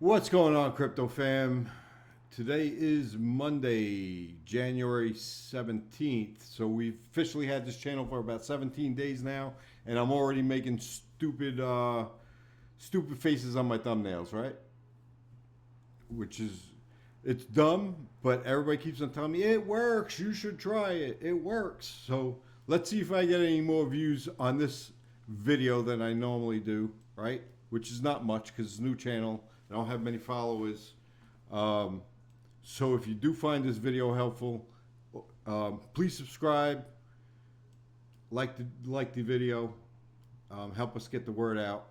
What's going on, crypto fam? Today is Monday, January 17th. So we've officially had this channel for about 17 days now, and I'm already making stupid faces on my thumbnails, right? Which is it's dumb, but everybody keeps on telling me it works. You should try it. It works. So let's see if I get any more views on this video than I normally do, right? Which is not much because it's a new channel. I don't have many followers. So if you do find this video helpful, please subscribe, like the video, help us get the word out.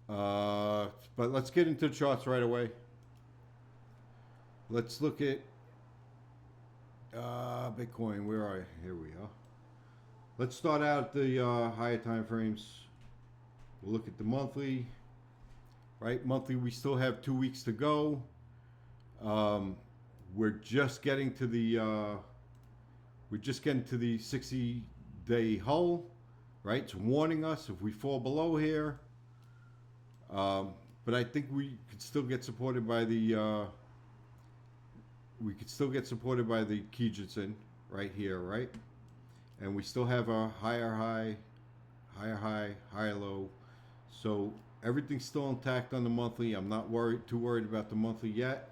But let's get into the charts right away. Let's look at Bitcoin. Where are you? Here we are. Let's start out at the higher time frames. We'll look at the monthly. Right, monthly. We still have 2 weeks to go. We're just getting to the 60-day hull. Right, it's warning us if we fall below here. But I think we could still get supported by the Kijitsun right here, right? And we still have a higher high, higher low. So everything's still intact on the monthly. I'm not too worried about the monthly yet.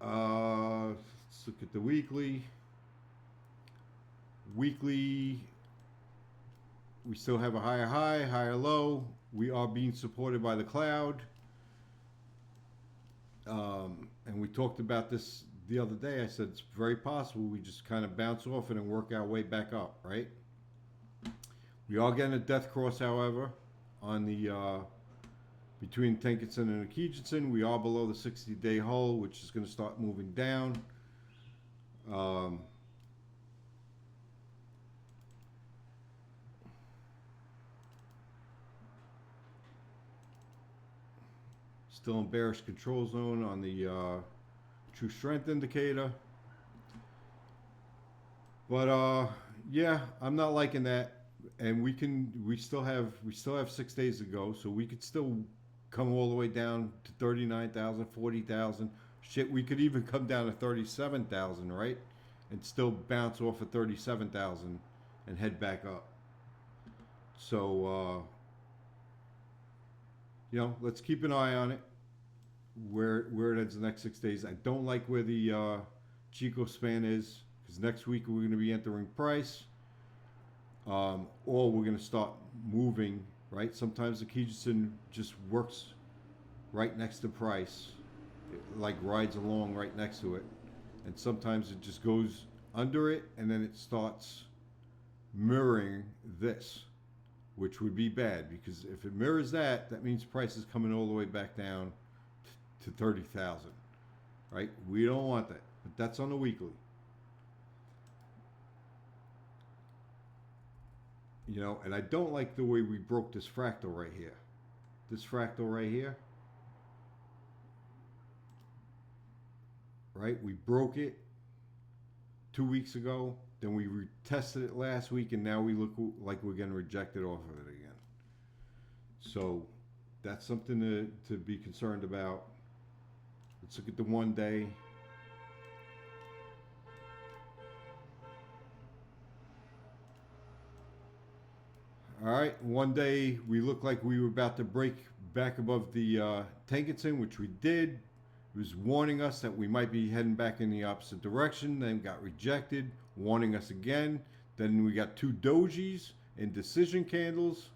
Let's look at the weekly. Weekly, we still have a higher high, higher low. We are being supported by the cloud. And we talked about this the other day. I said it's very possible we just kind of bounce off it and work our way back up, right? We are getting a death cross, however, on the between Tenkan-sen and the Kijitsun. We are below the 60-day hull, which is going to start moving down. Still in bearish control zone on the true strength indicator. But yeah, I'm not liking that. And we still have 6 days to go, so we could still come all the way down to 39,000, 40,000. Shit, we could even come down to 37,000, right? And still bounce off of 37,000 and head back up. So let's keep an eye on it. Where it ends the next 6 days. I don't like where the Chico span is, because next week we're going to be entering price. Or we're going to start moving, right? Sometimes the Kijitsun just works right next to price. It like rides along right next to it. And sometimes it just goes under it and then it starts mirroring this, which would be bad, because if it mirrors that, that means price is coming all the way back down to 30,000, right? We don't want that, but that's on the weekly. And I don't like the way we broke this fractal right here. This fractal right here, right? We broke it 2 weeks ago, then we retested it last week, and now we look like we're getting rejected off of it again. So that's something to be concerned about. Let's look at the 1 day. All right, 1 day we looked like we were about to break back above the Tenkan-sen, which we did. It was warning us that we might be heading back in the opposite direction, then got rejected, warning us again. Then we got 2 dojis, indecision candles,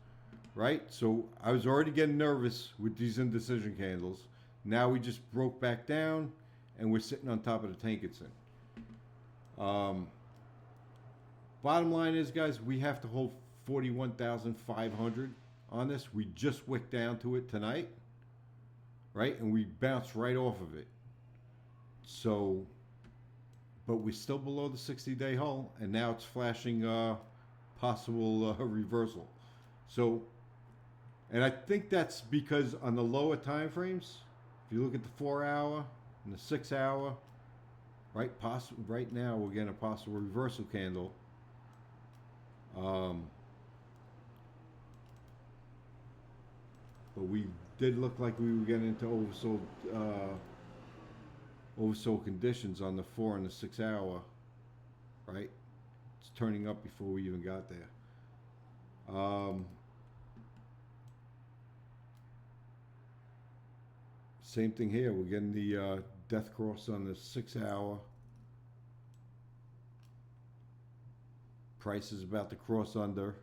right? So I was already getting nervous with these indecision candles. Now we just broke back down, and we're sitting on top of the Tenkan-sen. Bottom line is, guys, we have to hold 41,500 on this. We just wicked down to it tonight, right? And we bounced right off of it. So, but we're still below the 60-day hull, and now it's flashing possible reversal. So, and I think that's because on the lower time frames, if you look at the 4 hour and the 6 hour, right? Right now we're getting a possible reversal candle. but we did look like we were getting into oversold conditions on the 4 and the 6 hour, right? It's turning up before we even got there. Same thing here. We're getting the death cross on the 6 hour. Price is about to cross under.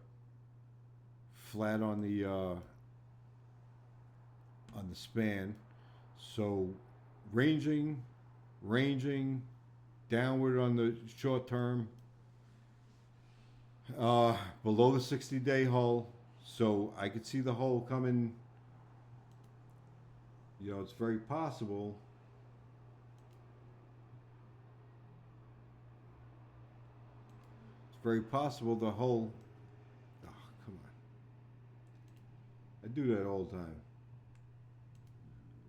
Flat on the span. So ranging, downward on the short term. Below the 60-day hull. So I could see the hull coming. You know, it's very possible. It's very possible the hull. Oh, come on. I do that all the time.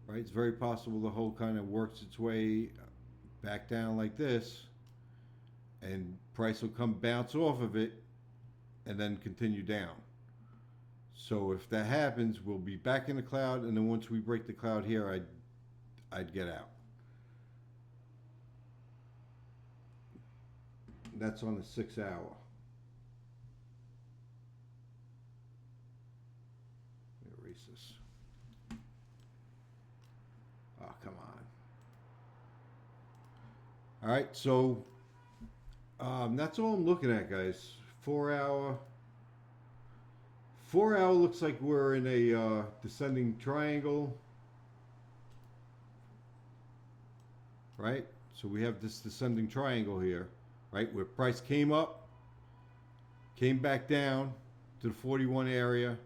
Right? It's very possible the hull kind of works its way back down like this, and price will come bounce off of it and then continue down. So if that happens, we'll be back in the cloud, and then once we break the cloud here, I'd get out. That's on the 6 hour. Let me erase this. Oh, come on. All right, so that's all I'm looking at, guys. 4 hour. 4 hour looks like we're in a descending triangle, right? So we have this descending triangle here, right? Where price came up, came back down to the 41 area,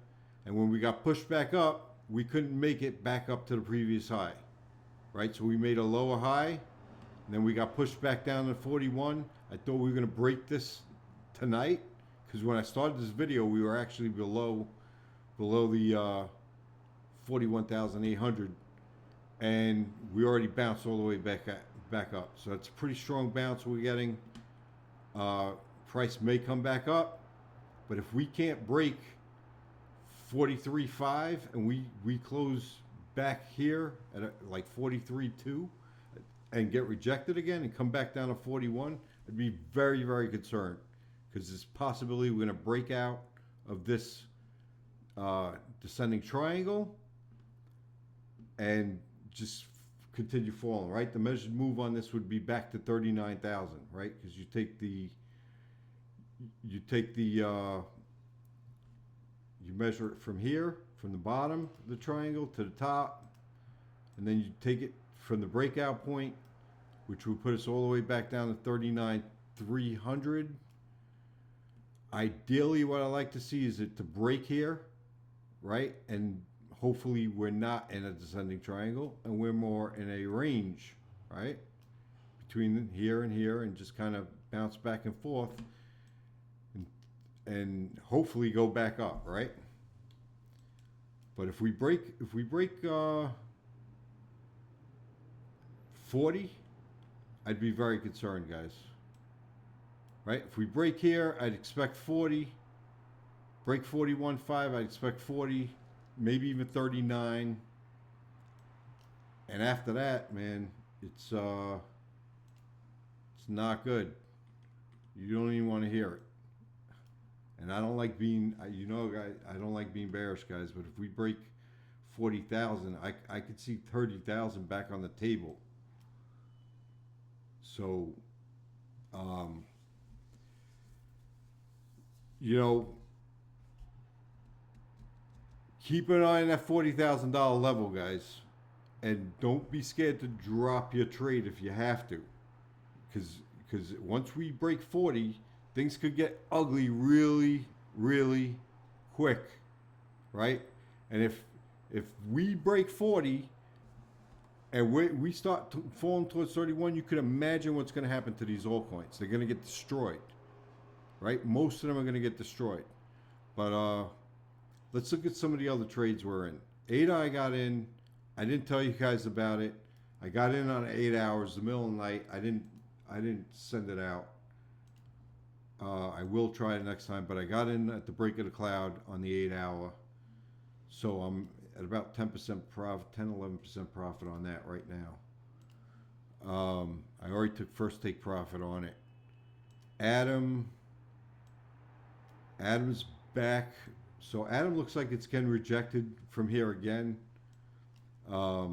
and when we got pushed back up, we couldn't make it back up to the previous high, right? So we made a lower high, and then we got pushed back down to 41. I thought we were gonna break this tonight, because when I started this video, we were actually below the 41,800, and we already bounced all the way back up. So that's a pretty strong bounce we're getting. Price may come back up, but if we can't break 43.5 and we close back here at like 43.2 and get rejected again and come back down to 41, I'd be very, very concerned, because there's a possibility we're going to break out of this descending triangle and just continue falling, right? The measured move on this would be back to 39,000, right? Because you measure it from here, from the bottom of the triangle to the top, and then you take it from the breakout point, which will put us all the way back down to 39,300. Ideally, what I like to see is it to break here, right? And hopefully we're not in a descending triangle, and we're more in a range, right? Between here and here, and just kind of bounce back and forth, and hopefully go back up, right? But if we break 40, I'd be very concerned, guys. Right? If we break here, I'd expect 40. Break 41.5, I'd expect 40, maybe even 39. And after that, man, it's not good. You don't even want to hear it. And I don't like being, guys, I don't like being bearish, guys. But if we break 40,000, I could see 30,000 back on the table. So, keep an eye on that $40,000 level, guys, and don't be scared to drop your trade if you have to, because once we break 40, things could get ugly really, really quick, right? And if we break 40 and we start falling towards 31, you can imagine what's going to happen to these altcoins. They're going to get destroyed, right? Most of them are going to get destroyed. But let's look at some of the other trades we're in. ADA I got in. I didn't tell you guys about it. I got in on 8 hours, the middle of the night. I didn't send it out. I will try it next time, but I got in at the break of the cloud on the 8 hour. So I'm at about 10% profit, 10-11% profit on that right now. I already took first take profit on it. Adam's back. So Adam looks like it's getting rejected from here again. But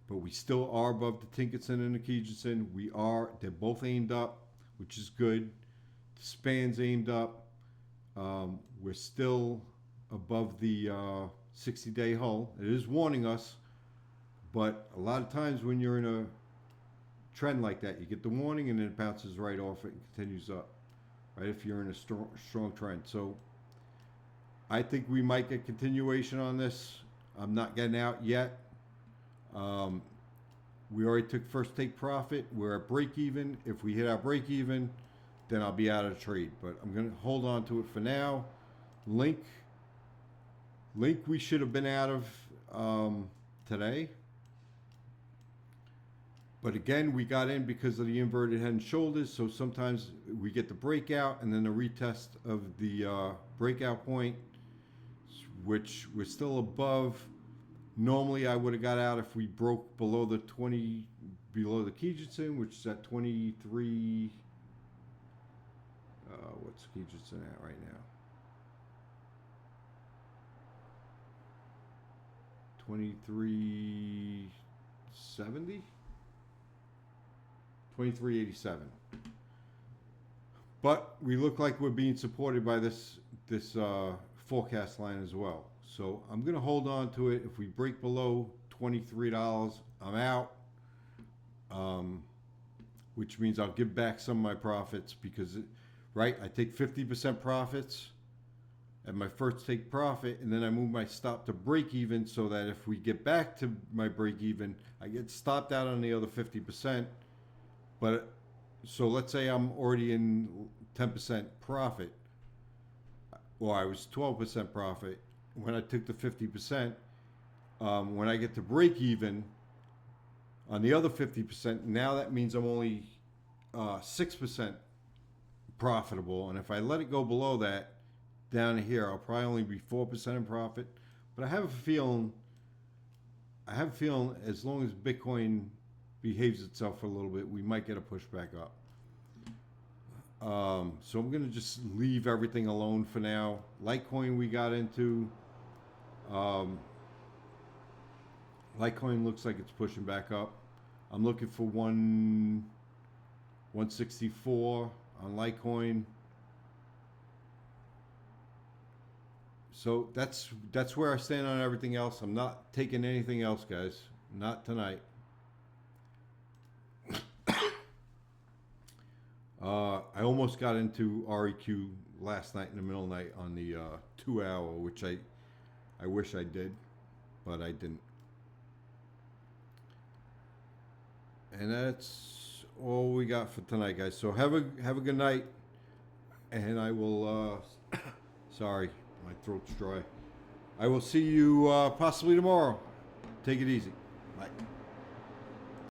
we still are above the Tinkerson and the Keejanson. They're both aimed up, which is good. The span's aimed up. We're still above the 60-day hull. It is warning us, but a lot of times when you're in a trend like that, you get the warning and then it bounces right off it and continues up, right? If you're in a strong trend. So I think we might get continuation on this. I'm not getting out yet. We already took first take profit. We're at break even. If we hit our break even, then I'll be out of the trade. But I'm going to hold on to it for now. Link we should have been out of today. But again, we got in because of the inverted head and shoulders. So sometimes we get the breakout and then the retest of the breakout point, which we're still above. Normally, I would have got out if we broke below the below the Keejanson, which is at 23. What's Keejanson at right now? 2370, 2387. But we look like we're being supported by this forecast line as well. So I'm going to hold on to it. If we break below $23, I'm out, which means I'll give back some of my profits because, right, I take 50% profits at my first take profit, and then I move my stop to break even so that if we get back to my break even, I get stopped out on the other 50%. But so let's say I'm already in 10% profit, or I was 12% profit. When I took the 50%, when I get to break even on the other 50%, now that means I'm only 6% profitable. And if I let it go below that, down here, I'll probably only be 4% in profit. But I have a feeling as long as Bitcoin behaves itself for a little bit, we might get a push back up. So I'm going to just leave everything alone for now. Litecoin we got into. Litecoin looks like it's pushing back up. I'm looking for 164 on Litecoin. So that's where I stand on everything else. I'm not taking anything else, guys. Not tonight. I almost got into REQ last night in the middle of the night on the 2 hour, which I wish I did, but I didn't. And that's all we got for tonight, guys. So have a good night, and I will. Sorry, my throat's dry. I will see you possibly tomorrow. Take it easy. Bye.